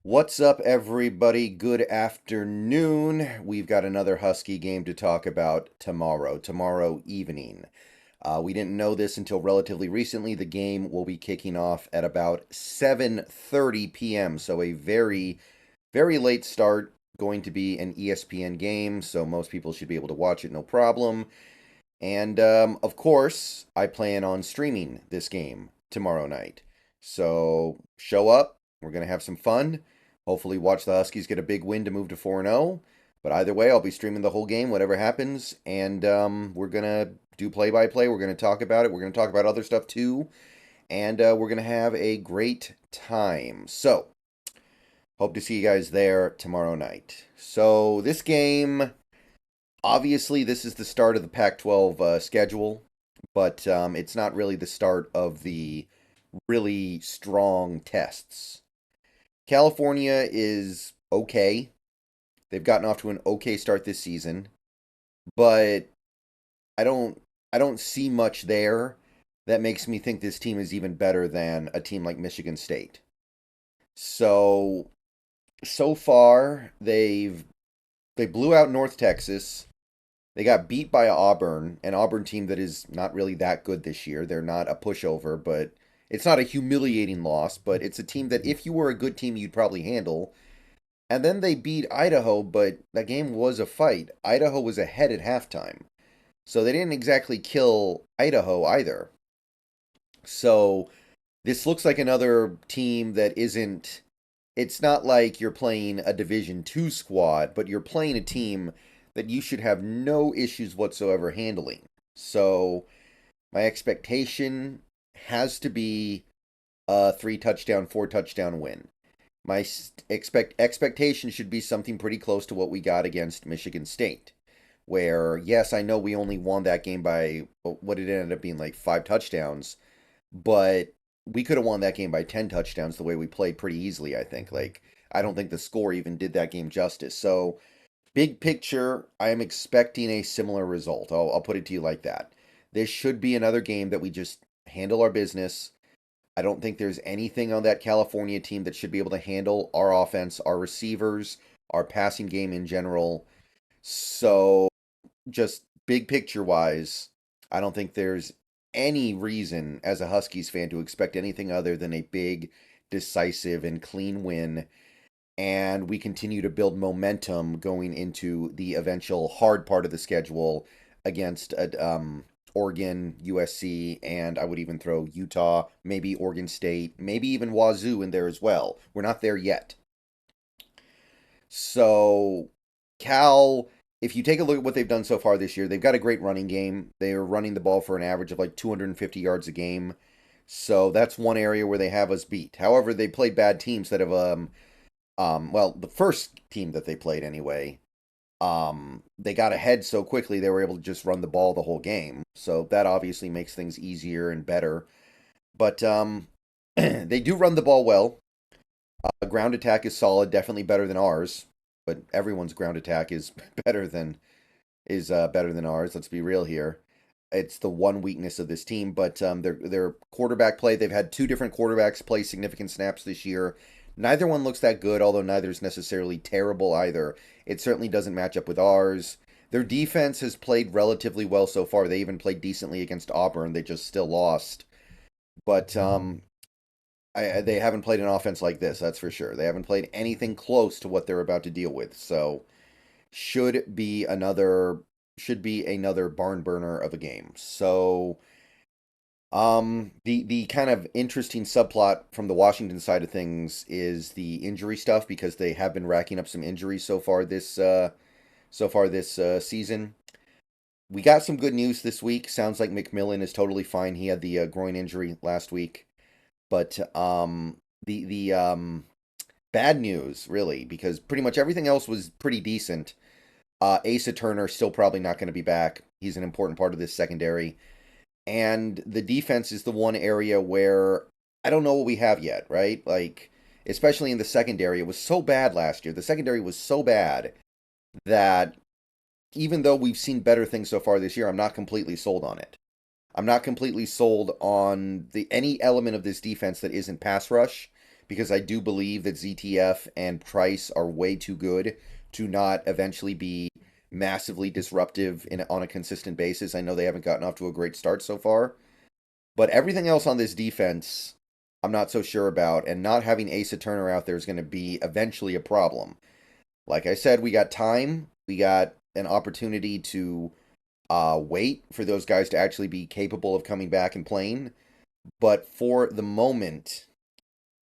What's up, everybody? Good afternoon. We've got another Husky game to talk about tomorrow evening. We didn't know this until relatively recently. The game will be kicking off at about 7:30 p.m., so a very, very late start. Going to be an ESPN game, so most people should be able to watch it no problem. And of course, I plan on streaming this game tomorrow night. So show up. We're going to have some fun. Hopefully, watch the Huskies get a big win to move to 4-0. But either way, I'll be streaming the whole game, whatever happens. And we're going to do play by play. We're going to talk about it. We're going to talk about other stuff too. And we're going to have a great time. So, hope to see you guys there tomorrow night. So, this game. Obviously, this is the start of the Pac-12 schedule, but it's not really the start of the really strong tests. California is okay. They've gotten off to an okay start this season, but I don't I don't see much there that makes me think this team is even better than a team like Michigan State. So far they blew out North Texas. They got beat by Auburn, an Auburn team that is not really that good this year. They're not a pushover, but it's not a humiliating loss, but it's a team that if you were a good team, you'd probably handle. And then they beat Idaho, but that game was a fight. Idaho was ahead at halftime. So they didn't exactly kill Idaho either. So this looks like another team that isn't. It's not like you're playing a Division Two squad, but you're playing a team that you should have no issues whatsoever handling. So my expectation has to be a 3 touchdown, 4 touchdown win. My expectation should be something pretty close to what we got against Michigan State, where yes, I know we only won that game by what it ended up being like 5 touchdowns, but we could have won that game by 10 touchdowns the way we played pretty easily. I think I don't think the score even did that game justice. So big picture, I am expecting a similar result. I'll put it to you like that. This should be another game that we just handle our business. I don't think there's anything on that California team that should be able to handle our offense, our receivers, our passing game in general. So, just big picture wise, I don't think there's any reason as a Huskies fan to expect anything other than a big, decisive, and clean win, and we continue to build momentum going into the eventual hard part of the schedule against Oregon, USC, and I would even throw Utah, maybe Oregon State, maybe even Wazoo in there as well. We're not there yet. So, Cal, if you take a look at what they've done so far this year, they've got a great running game. They are running the ball for an average of like 250 yards a game. So that's one area where they have us beat. However, they played bad teams that have well, the first team that they played anyway, they got ahead so quickly they were able to just run the ball the whole game. So that obviously makes things easier and better. But they do run the ball well. Ground attack is solid, definitely better than ours. But everyone's ground attack is better than ours. Let's be real here. It's the one weakness of this team, but their quarterback play. They've had two different quarterbacks play significant snaps this year. Neither one looks that good, although neither is necessarily terrible either. It certainly doesn't match up with ours. Their defense has played relatively well so far. They even played decently against Auburn. They just still lost. But they haven't played an offense like this, that's for sure. They haven't played anything close to what they're about to deal with. So should be another barn burner of a game. So the kind of interesting subplot from the Washington side of things is the injury stuff because they have been racking up some injuries so far this season. We got some good news this week. Sounds like McMillan is totally fine. He had the groin injury last week, but the bad news really because pretty much everything else was pretty decent. Asa Turner still probably not going to be back. He's an important part of this secondary. And the defense is the one area where I don't know what we have yet, right? Like, especially in the secondary. It was so bad last year. The secondary was so bad that even though we've seen better things so far this year, I'm not completely sold on it. I'm not completely sold on any element of this defense that isn't pass rush because I do believe that ZTF and Price are way too good to not eventually be massively disruptive on a consistent basis. I know they haven't gotten off to a great start so far, but everything else on this defense, I'm not so sure about, and not having Asa Turner out there is going to be eventually a problem. Like I said, we got time, we got an opportunity to wait for those guys to actually be capable of coming back and playing. But for the moment,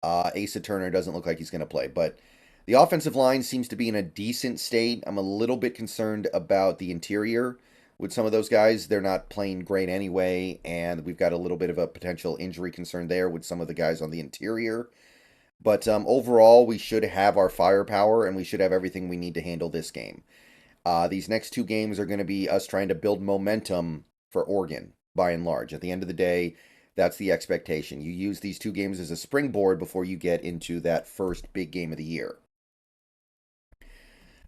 Asa Turner doesn't look like he's going to play. But the offensive line seems to be in a decent state. I'm a little bit concerned about the interior with some of those guys. They're not playing great anyway, and we've got a little bit of a potential injury concern there with some of the guys on the interior. But overall, we should have our firepower, and we should have everything we need to handle this game. These next two games are going to be us trying to build momentum for Oregon, by and large. At the end of the day, that's the expectation. You use these two games as a springboard before you get into that first big game of the year.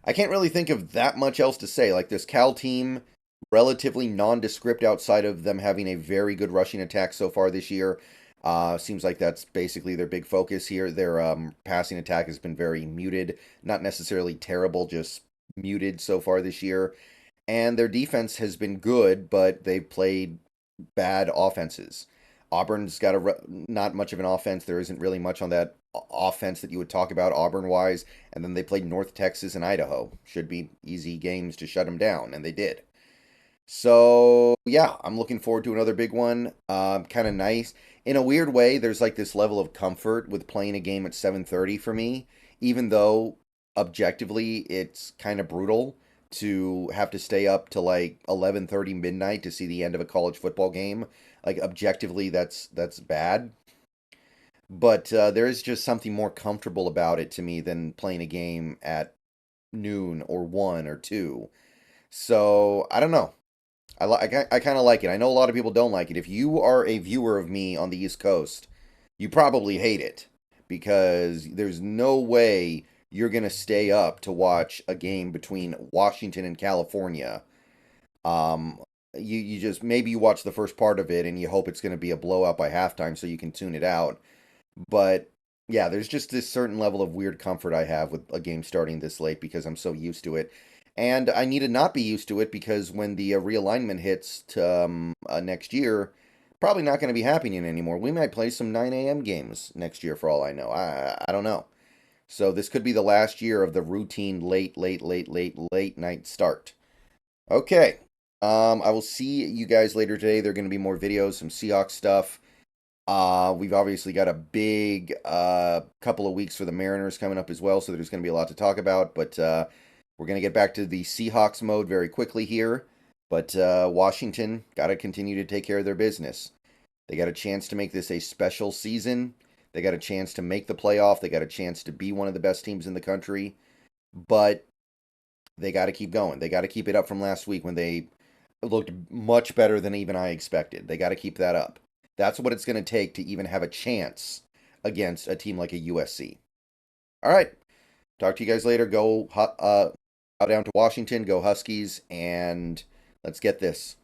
I can't really think of that much else to say. Like, this Cal team, relatively nondescript outside of them having a very good rushing attack so far this year. Seems like that's basically their big focus here. Their passing attack has been very muted. Not necessarily terrible, just muted so far this year. And their defense has been good, but they've played bad offenses. Auburn's got not much of an offense. There isn't really much on that offense that you would talk about Auburn-wise. And then they played North Texas and Idaho. Should be easy games to shut them down, and they did. So, yeah, I'm looking forward to another big one. Kind of nice. In a weird way, there's like this level of comfort with playing a game at 7:30 for me, even though objectively it's kind of brutal to have to stay up to like 11:30 midnight to see the end of a college football game. Like, objectively, that's bad. But there is just something more comfortable about it to me than playing a game at noon or 1 or 2. So, I don't know. I kind of like it. I know a lot of people don't like it. If you are a viewer of me on the East Coast, you probably hate it because there's no way you're going to stay up to watch a game between Washington and California. You just, maybe you watch the first part of it and you hope it's going to be a blowout by halftime so you can tune it out. But yeah, there's just this certain level of weird comfort I have with a game starting this late because I'm so used to it. And I need to not be used to it because when the realignment hits to, next year, probably not going to be happening anymore. We might play some 9 a.m. games next year for all I know. I don't know. So this could be the last year of the routine late night start. Okay. I will see you guys later today. There are going to be more videos, some Seahawks stuff. We've obviously got a big couple of weeks for the Mariners coming up as well, so there's going to be a lot to talk about. But we're going to get back to the Seahawks mode very quickly here. But Washington got to continue to take care of their business. They got a chance to make this a special season. They got a chance to make the playoff. They got a chance to be one of the best teams in the country. But they got to keep going. They got to keep it up from last week when they looked much better than even I expected. They got to keep that up. That's what it's going to take to even have a chance against a team like a USC. All right. Talk to you guys later. Go down to Washington. Go Huskies. And let's get this.